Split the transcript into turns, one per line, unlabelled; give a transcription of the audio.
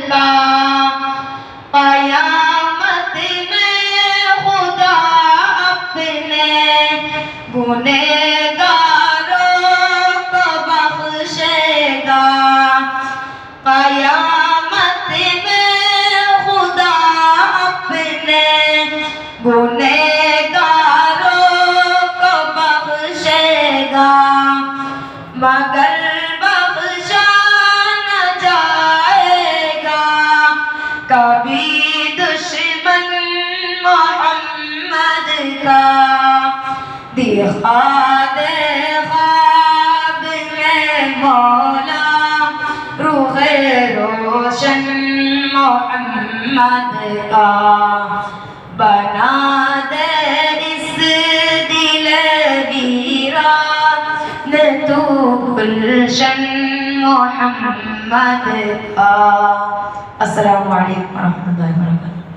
का क़यामत में खुदा अपने गुनहगारों को बख्शेगा। क़यामत में खुदा अपने गुनहगारों को बख्शेगा, मगर बख्शा न जाएगा कभी दुश्मन मोहम्मद का। दिखा दे ख्वाब में मौला रूहे रोशन मोहम्मद का। बना दे इस दिल वीरान तू गुलशन मोहम्मद का। अस्सलामु अलैकुम व रहमतुल्लाहि व बरकातुहू।